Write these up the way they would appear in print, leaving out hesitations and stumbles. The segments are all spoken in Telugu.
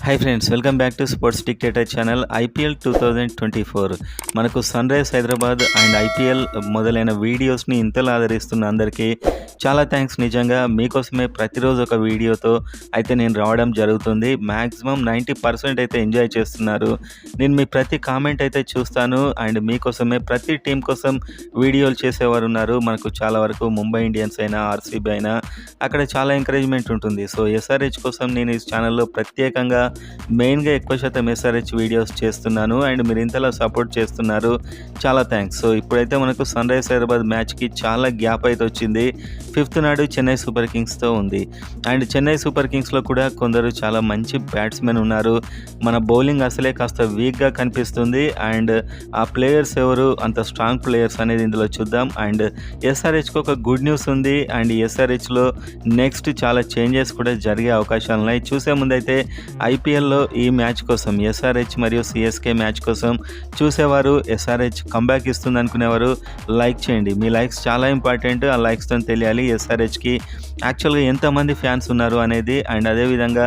Hi friends, welcome back to sports dictator channel. IPL 2024 మనకు sun rise Hyderabad and IPL మొదలైన వీడియోస్ని ఇంతలా ఆదరిస్తున్న అందరికీ చాలా థ్యాంక్స్. నిజంగా మీకోసమే ప్రతిరోజు ఒక వీడియోతో అయితే నేను రావడం జరుగుతుంది. మ్యాక్సిమం 90% అయితే ఎంజాయ్ చేస్తున్నారు. నేను మీ ప్రతి కామెంట్ అయితే చూస్తాను అండ్ మీకోసమే ప్రతి టీం కోసం వీడియోలు చేసేవారు ఉన్నారు. మనకు చాలా వరకు ముంబై ఇండియన్స్ అయినా ఆర్సీబీ అయినా అక్కడ చాలా ఎంకరేజ్మెంట్ ఉంటుంది. సో ఎస్ఆర్హెచ్ కోసం నేను ఈ ఛానల్లో ప్రత్యేకంగా మెయిన్గా ఎక్కువ శాతం ఎస్ఆర్హెచ్ వీడియోస్ చేస్తున్నాను అండ్ మీరు ఇంతలా సపోర్ట్ చేస్తున్నారు, చాలా థ్యాంక్స్. సో ఇప్పుడైతే మనకు సన్ రైజ్ హైదరాబాద్ మ్యాచ్కి చాలా గ్యాప్ అయితే వచ్చింది. 5th నాడు చెన్నై సూపర్ కింగ్స్తో ఉంది అండ్ చెన్నై సూపర్ కింగ్స్లో కూడా కొందరు చాలా మంచి బ్యాట్స్మెన్ ఉన్నారు. మన బౌలింగ్ అసలే కాస్త వీక్గా కనిపిస్తుంది అండ్ ఆ ప్లేయర్స్ ఎవరు అంత స్ట్రాంగ్ ప్లేయర్స్ అనేది ఇందులో చూద్దాం. అండ్ ఎస్ఆర్హెచ్కి ఒక గుడ్ న్యూస్ ఉంది అండ్ ఎస్ఆర్హెచ్లో నెక్స్ట్ చాలా చేంజెస్ కూడా జరిగే అవకాశాలు ఉన్నాయి. చూసే ముందైతే ఐపీఎల్లో ఈ మ్యాచ్ కోసం ఎస్ఆర్హెచ్ మరియు సిఎస్కే మ్యాచ్ కోసం చూసేవారు, ఎస్ఆర్హెచ్ కంబ్యాక్ ఇస్తుంది అనుకునేవారు లైక్ చేయండి. మీ లైక్స్ చాలా ఇంపార్టెంట్. ఆ లైక్స్తో తెలియాలి ఎస్ఆర్హెచ్కి యాక్చువల్గా ఎంతమంది ఫ్యాన్స్ ఉన్నారు అనేది. అండ్ అదేవిధంగా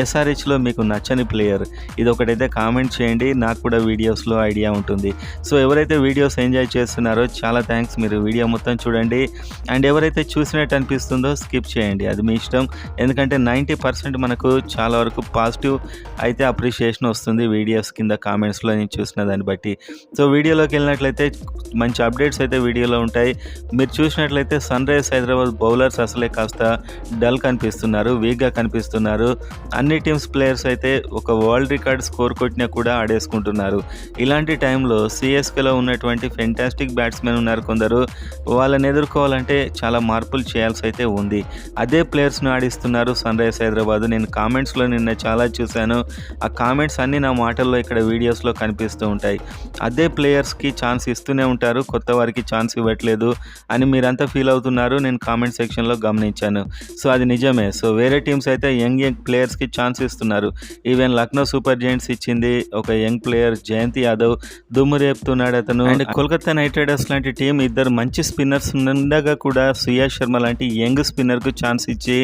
ఎస్ఆర్హెచ్లో మీకు నచ్చని ప్లేయర్ ఇది ఒకటైతే కామెంట్ చేయండి, నాకు కూడా వీడియోస్లో ఐడియా ఉంటుంది. సో ఎవరైతే వీడియోస్ ఎంజాయ్ చేస్తున్నారో చాలా థ్యాంక్స్. మీరు వీడియో మొత్తం చూడండి అండ్ ఎవరైతే చూసినట్టు అనిపిస్తుందో స్కిప్ చేయండి, అది మీ ఇష్టం. ఎందుకంటే 90% మనకు చాలా వరకు పాజిటివ్ అయితే అప్రిషియేషన్ వస్తుంది వీడియోస్ కింద కామెంట్స్లో నేను చూసిన దాన్ని బట్టి. సో వీడియోలోకి వెళ్ళినట్లయితే మంచి అప్డేట్స్ అయితే వీడియోలో ఉంటాయి. మీరు చూసినట్లయితే సన్ రైజ్ హైదరాబాద్ బౌలర్స్ అసలే కాస్త డల్ కనిపిస్తున్నారు, వీక్గా కనిపిస్తున్నారు. అన్ని టీమ్స్ ప్లేయర్స్ అయితే ఒక వరల్డ్ రికార్డ్ స్కోర్ కొట్టినా కూడా ఆడేసుకుంటున్నారు. ఇలాంటి టైంలో సిఎస్కేలో ఉన్నటువంటి ఫెంటాస్టిక్ బ్యాట్స్మెన్ ఉన్నారు కొందరు, వాళ్ళని ఎదుర్కోవాలంటే చాలా మార్పులు చేయాల్సి అయితే ఉంది. అదే ప్లేయర్స్ను ఆడిస్తున్నారు సన్ రైజ్ హైదరాబాద్. నేను కామెంట్స్లో నిన్న చాలా చూశాను, ఆ కామెంట్స్ అన్నీ నా మాటల్లో ఇక్కడ వీడియోస్లో కనిపిస్తూ ఉంటాయి. అదే ప్లేయర్స్కి ఛాన్స్ ఇస్తూనే ఉంటారు, కొత్త వారికి ఛాన్స్ ఇవ్వట్లేదు అని మీరంతా ఫీల్ అవుతున్నారు, నేను కామెంట్ సెక్షన్లో గమనించాను. సో అది నిజమే. సో వేరే టీమ్స్ అయితే యంగ్ ప్లేయర్స్కి ఛాన్స్ ఇస్తున్నారు. ఈవెన్ లక్నో సూపర్ జైంట్స్ ఇచ్చింది ఒక యంగ్ ప్లేయర్ జయంత్ యాదవ్, దుమ్ము రేపుతున్నాడు అతను. అండ్ కోల్కతా నైట్ రైడర్స్ లాంటి టీం ఇద్దరు మంచి స్పిన్నర్స్ ఉండగా కూడా సుయాష్ శర్మ లాంటి యంగ్ స్పిన్నర్కు ఛాన్స్ ఇచ్చి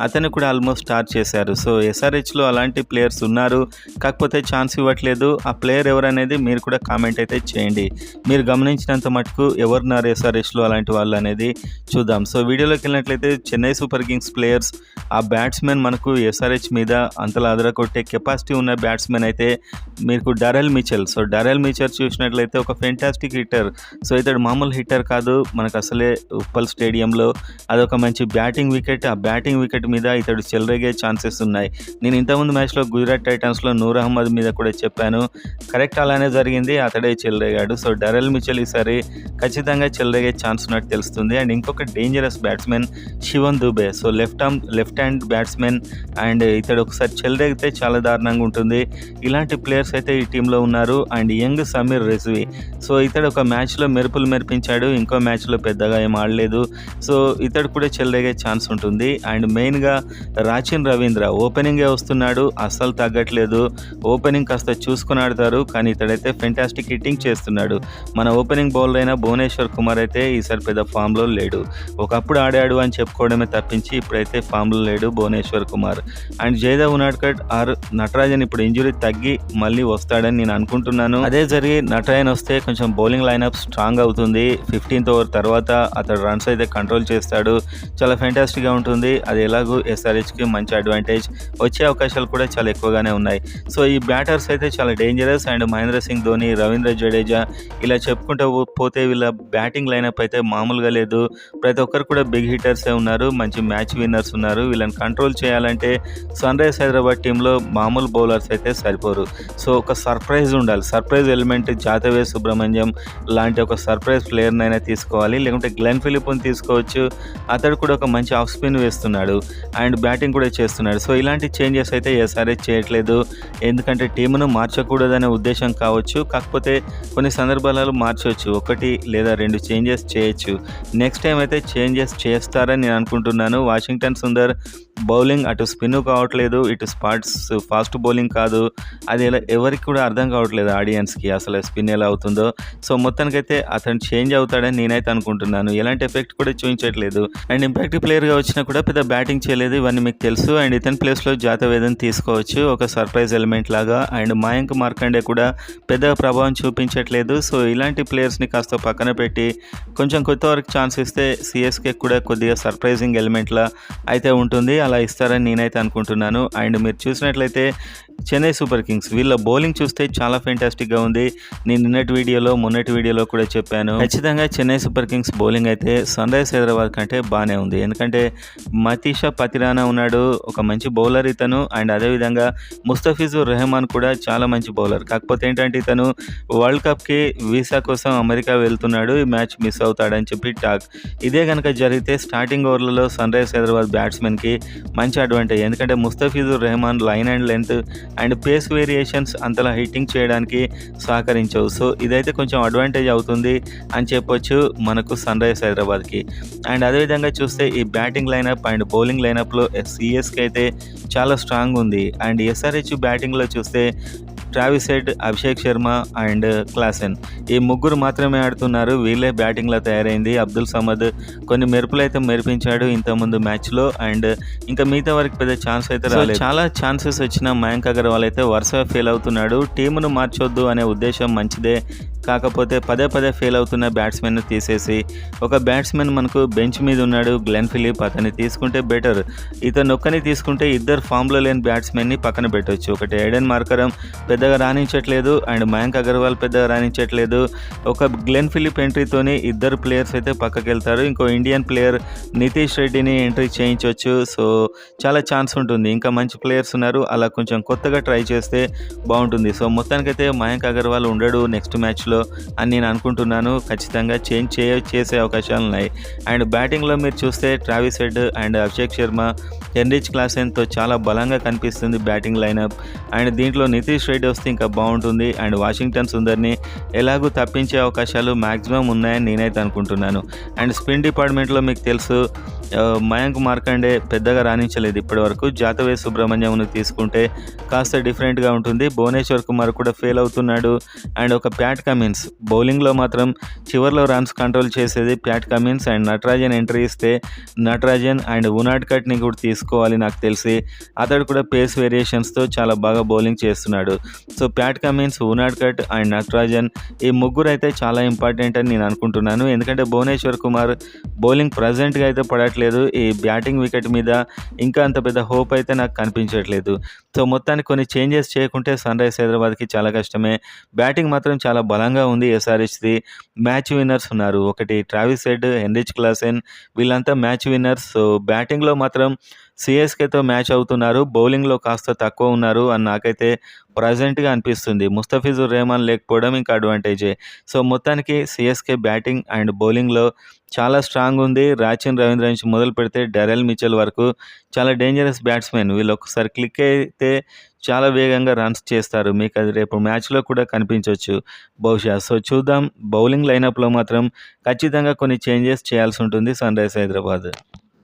అతను కూడా ఆల్మోస్ట్ స్టార్ట్ చేశారు. సో ఎస్ఆర్హెచ్లో అలాంటి ప్లేయర్స్ ఉన్నారు, కాకపోతే ఛాన్స్ ఇవ్వట్లేదు. ఆ ప్లేయర్ ఎవరనేది మీరు కూడా కామెంట్ అయితే చేయండి. మీరు గమనించినంత మటుకు ఎవరున్నారు ఎస్ఆర్హెచ్లో అలాంటి వాళ్ళు అనేది చూద్దాం. సో వీడియోలోకి వెళ్ళినట్లయితే చెన్నై సూపర్ కింగ్స్ ప్లేయర్స్, ఆ బ్యాట్స్మెన్ మనకు ఎస్ఆర్హెచ్ మీద అంతలా అదరకొట్టే కెపాసిటీ ఉన్న బ్యాట్స్మెన్ అయితే మీకు డరెల్ మిచెల్. సో డరెల్ మిచెల్ చూసినట్లయితే ఒక ఫెంటాస్టిక్ హిట్టర్. సో ఇతడు మామూలు హిట్టర్ కాదు, మనకు అసలే ఉప్పల్ స్టేడియంలో అదొక మంచి బ్యాటింగ్ వికెట్. ఆ బ్యాటింగ్ వికెట్ మీద ఇతడు చెలరేగే ఛాన్సెస్ ఉన్నాయి. నేను ఇంతకుముందు మ్యాచ్లో గుజరాత్ టైటన్స్లో నూర్ అహ్మద్ మీద కూడా చెప్పాను, కరెక్ట్ అలానే జరిగింది, అతడే చెలరేగాడు. సో డరెల్ మిచెల్ ఈసారి ఖచ్చితంగా చెలరేగే ఛాన్స్ ఉన్నట్టు తెలుస్తుంది. అండ్ ఇంకొక dangerous batsmen Shivam Dube. So left hand batsmen and ఇతడు ఒకసారి చెలరేగితే చాలా దారుణంగా ఉంటుంది. ఇలాంటి ప్లేయర్స్ అయితే ఈ టీంలో ఉన్నారు. And young Sameer Rizvi, so ఇతడు ఒక మ్యాచ్లో మెరుపులు మెరిపించాడు, ఇంకో మ్యాచ్లో పెద్దగా ఏం ఆడలేదు. సో ఇతడు కూడా చెలరేగే ఛాన్స్ ఉంటుంది. అండ్ మెయిన్గా రాచిన్ రవీంద్ర ఓపెనింగే వస్తున్నాడు, అస్సలు తగ్గట్లేదు. ఓపెనింగ్ కాస్త చూసుకుని ఆడతారు, కానీ ఇతడైతే ఫెంటాస్టిక్ హిట్టింగ్ చేస్తున్నాడు. మన ఓపెనింగ్ బౌలర్ అయిన భువనేశ్వర్ కుమార్ అయితే ఈసారి పెద్ద ఫామ్లో లేడు. ఒకప్పుడు ఆడాడు అని చెప్పుకోవడమే తప్పించి ఇప్పుడైతే ఫామ్లో లేడు భువనేశ్వర్ కుమార్. అండ్ జయదేవ్ ఉనాడ్కట్ ఆర్ నటరాజన్ ఇప్పుడు ఇంజురీ తగ్గి మళ్ళీ వస్తాడని నేను అనుకుంటున్నాను. అదే జరిగి నటరాజన్ వస్తే కొంచెం బౌలింగ్ లైనప్ స్ట్రాంగ్ అవుతుంది. 15th ఓవర్ తర్వాత అతడు రన్స్ అయితే కంట్రోల్ చేస్తాడు, చాలా ఫెంటాస్టిక్గా ఉంటుంది. అది ఎలాగూ ఎస్ఆర్హెచ్కి మంచి అడ్వాంటేజ్, వచ్చే అవకాశాలు కూడా చాలా ఎక్కువగానే ఉన్నాయి. సో ఈ బ్యాటర్స్ అయితే చాలా డేంజరస్. అండ్ మహేంద్ర సింగ్ ధోని, రవీంద్ర జడేజా ఇలా చెప్పుకుంటూ పోతే వీళ్ళ బ్యాటింగ్ లైనప్ అయితే మామూలుగా లేదు. ప్రతి ఒక్కరు కూడా బిగ్ హిట్టర్సే ఉన్నారు, మంచి మ్యాచ్ విన్నర్స్ ఉన్నారు. వీళ్ళని కంట్రోల్ చేయాలంటే సన్ రైజ్ హైదరాబాద్ టీంలో మామూలు బౌలర్స్ అయితే సరిపోరు. సో ఒక సర్ప్రైజ్ ఉండాలి, సర్ప్రైజ్ ఎలిమెంట్. జాతవే సుబ్రహ్మణ్యం లాంటి ఒక సర్ప్రైజ్ ప్లేయర్నైనా తీసుకోవాలి, లేకుంటే గ్లెన్ ఫిలిప్ని తీసుకోవచ్చు. అతడు కూడా ఒక మంచి ఆఫ్ స్పిన్ వేస్తున్నాడు అండ్ బ్యాటింగ్ కూడా చేస్తున్నాడు. సో ఇలాంటి చేంజెస్ అయితే ఎస్ఆర్హెచ్ చేయట్లేదు, ఎందుకంటే టీమును మార్చకూడదనే ఉద్దేశం కావచ్చు. కాకపోతే కొన్ని సందర్భాలలో మార్చవచ్చు, 1 లేదా 2 చేంజెస్ చేయొచ్చు. నెక్స్ట్ టైం అయితే చేంజెస్ చేస్తారని నేను అనుకుంటున్నాను. వాషింగ్టన్ సుందర్ బౌలింగ్ అటు స్పిన్ కావట్లేదు, ఇటు ఫాస్ట్ బౌలింగ్ కాదు. అది ఎవరికి కూడా అర్థం కావట్లేదు ఆడియన్స్కి అసలు స్పిన్ ఎలా అవుతుందో. సో మొత్తానికైతే అతను చేంజ్ అవుతాడని నేనైతే అనుకుంటున్నాను. ఎలాంటి ఎఫెక్ట్ కూడా చూపించట్లేదు. అండ్ ఇంపాక్ట్ ప్లేయర్గా వచ్చినా కూడా పెద్ద బ్యాటింగ్ చేయలేదు, ఇవన్నీ మీకు తెలుసు. అండ్ ఇతని ప్లేస్లో జాతవేదన్ తీసుకోవచ్చు ఒక సర్ప్రైజ్ ఎలిమెంట్ లాగా. అండ్ మయాంక్ మార్కండే కూడా పెద్దగా ప్రభావం చూపించట్లేదు. సో ఇలాంటి ప్లేయర్స్ని కాస్త పక్కన పెట్టి కొంచెం కొత్తవరకు ఛాన్స్ ఇస్తే సిఎస్కే కూడా కొద్దిగా సర్ప్రైజింగ్ ఎలిమెంట్లా అయితే ఉంటుంది. అలా ఇస్తారని నేనైతే అనుకుంటున్నాను. అండ్ మీరు చూసినట్లయితే చెన్నై సూపర్ కింగ్స్ వీళ్ళ బౌలింగ్ చూస్తే చాలా ఫెంటాస్టిక్గా ఉంది. నేను మొన్నటి వీడియోలో కూడా చెప్పాను. ఖచ్చితంగా చెన్నై సూపర్ కింగ్స్ బౌలింగ్ అయితే సన్ రైజ్ హైదరాబాద్ కంటే బాగానే ఉంది. ఎందుకంటే మతీషా పతిరానా ఉన్నాడు, ఒక మంచి బౌలర్ ఇతను. అండ్ అదేవిధంగా ముస్తఫిజుర్ రెహమాన్ కూడా చాలా మంచి బౌలర్. కాకపోతే ఏంటంటే ఇతను వరల్డ్ కప్కి వీసా కోసం అమెరికా వెళ్తున్నాడు, ఈ మ్యాచ్ మిస్ అవుతాడని చెప్పి టాక్. ఇదే కనుక జరిగితే స్టార్టింగ్ ఓవర్లలో సన్ రైజ్ హైదరాబాద్ బ్యాట్స్మెన్కి మంచి అడ్వాంటేజ్. ఎందుకంటే Mustafizur Rahman line and length and pace variations అంతలా హిట్టింగ్ చేయడానికి సహకరించవు. సో ఇదైతే కొంచెం అడ్వాంటేజ్ అవుతుంది అని చెప్పొచ్చు మనకు సన్ రైజ్ హైదరాబాద్కి. అండ్ అదేవిధంగా చూస్తే ఈ బ్యాటింగ్ లైనప్ అండ్ బౌలింగ్ లైనప్లో సిఎస్కి అయితే చాలా స్ట్రాంగ్ ఉంది. అండ్ ఎస్ఆర్హెచ్ బ్యాటింగ్లో చూస్తే Travis head, Abhishek Sharma and Klaasen ఈ ముగ్గురు మాత్రమే ఆడుతున్నారు. వీళ్ళే బ్యాటింగ్లో తయారైంది. అబ్దుల్ సమద్ కొన్ని మెరుపులు అయితే మెరిపించాడు ఇంతకుముందు మ్యాచ్లో. అండ్ ఇంకా మిగతా వరకు పెద్ద ఛాన్స్ అయితే రాలేదు. చాలా ఛాన్సెస్ వచ్చిన మయాంక్ అగర్వాల్ అయితే వరుసగా ఫెయిల్ అవుతున్నాడు. టీమును మార్చొద్దు అనే ఉద్దేశం మంచిదే, కాకపోతే పదే ఫెయిల్ అవుతున్న బ్యాట్స్మెన్ తీసేసి ఒక బ్యాట్స్మెన్ మనకు బెంచ్ మీద ఉన్నాడు, గ్లెన్ ఫిలిప్, అతన్ని తీసుకుంటే బెటర్. ఇతను ఒక్కని తీసుకుంటే ఇద్దరు ఫామ్లో లేని బ్యాట్స్మెన్ని పక్కన పెట్టవచ్చు. ఒకటి ఎడెన్ మార్కరమ్ పెద్దగా రాణించట్లేదు అండ్ మయాంక్ అగర్వాల్ పెద్దగా రాణించట్లేదు. ఒక గ్లెన్ ఫిలిప్ ఎంట్రీతోని ఇద్దరు ప్లేయర్స్ అయితే పక్కకి వెళ్తారు. ఇంకో ఇండియన్ ప్లేయర్ నితీష్ రెడ్డిని ఎంట్రీ చేయించవచ్చు. సో చాలా ఛాన్స్ ఉంటుంది. ఇంకా మంచి ప్లేయర్స్ ఉన్నారు, అలా కొంచెం కొత్తగా ట్రై చేస్తే బాగుంటుంది. సో మొత్తానికైతే మయాంక్ అగర్వాల్ ఉండడు నెక్స్ట్ మ్యాచ్లో అని నేను అనుకుంటున్నాను. ఖచ్చితంగా చేసే అవకాశాలు ఉన్నాయి. అండ్ బ్యాటింగ్లో మీరు చూస్తే Travis Head and Abhishek Sharma, Heinrich క్లాసెన్తో చాలా బలంగా కనిపిస్తుంది బ్యాటింగ్ లైనప్. అండ్ దీంట్లో నితీష్ రెడ్డి వస్తే ఇంకా బాగుంటుంది. అండ్ వాషింగ్టన్ సుందర్ని ఎలాగూ తప్పించే అవకాశాలు మ్యాక్సిమం ఉన్నాయని నేనైతే అనుకుంటున్నాను. అండ్ స్పిన్ డిపార్ట్మెంట్లో మీకు తెలుసు మయాంక్ మార్కండే పెద్దగా రాణించలేదు ఇప్పటివరకు. జాతవే సుబ్రహ్మణ్యంను తీసుకుంటే కాస్త డిఫరెంట్గా ఉంటుంది. భువనేశ్వర్ కుమార్ కూడా ఫెయిల్ అవుతున్నాడు. అండ్ ఒక ప్యాట్ కమిన్స్ బౌలింగ్లో మాత్రం చివర్లో రన్స్ కంట్రోల్ చేసేది Pat Cummins. And Natarajan entry ఇస్తే నటరాజన్ అండ్ ఉనాడ్కట్ని కూడా తీసుకోవాలి నాకు తెలిసి. అతడు కూడా పేస్ వేరియేషన్స్తో చాలా బాగా బౌలింగ్ చేస్తున్నాడు. So Pat Cummins, Unadkat and Natarajan ఈ ముగ్గురు అయితే చాలా ఇంపార్టెంట్ అని నేను అనుకుంటున్నాను. ఎందుకంటే భువనేశ్వర్ కుమార్ బౌలింగ్ ప్రజెంట్గా అయితే పడట్లేదు. ఈ బ్యాటింగ్ వికెట్ మీద ఇంకా అంత పెద్ద హోప్ అయితే నాకు కనిపించట్లేదు. సో మొత్తానికి కొన్ని చేంజెస్ చేయకుంటే సన్ రైజ్ హైదరాబాద్కి చాలా కష్టమే. బ్యాటింగ్ మాత్రం చాలా బలంగా ఉంది ఎస్ఆర్హెచ్ది. మ్యాచ్ విన్నర్స్ ఉన్నారు. ఒకటి ట్రావిస్ హెడ్, హెన్రిచ్ క్లాసెన్ వీళ్ళంతా మ్యాచ్ విన్నర్స్. సో బ్యాటింగ్లో మాత్రం సిఎస్కేతో మ్యాచ్ అవుతున్నారు, బౌలింగ్లో కాస్త తక్కువ ఉన్నారు అని నాకైతే ప్రజెంట్గా అనిపిస్తుంది. ముస్తఫిజుర్ రెహమాన్ లేకపోవడం ఇంకా అడ్వాంటేజే. సో మొత్తానికి సిఎస్కే బ్యాటింగ్ అండ్ బౌలింగ్లో చాలా స్ట్రాంగ్ ఉంది. రాచిన్ రవీంద్ర నుంచి మొదలు పెడితే డెరెల్ మిచెల్ వరకు చాలా డేంజరస్ బ్యాట్స్మెన్. వీళ్ళు ఒకసారి క్లిక్ అయితే చాలా వేగంగా రన్స్ చేస్తారు. మీకు అది రేపు మ్యాచ్లో కూడా కనిపించవచ్చు బహుశా. సో చూద్దాం. బౌలింగ్ లైనప్లో మాత్రం ఖచ్చితంగా కొన్ని చేంజెస్ చేయాల్సి ఉంటుంది సన్ రైజ్ హైదరాబాద్.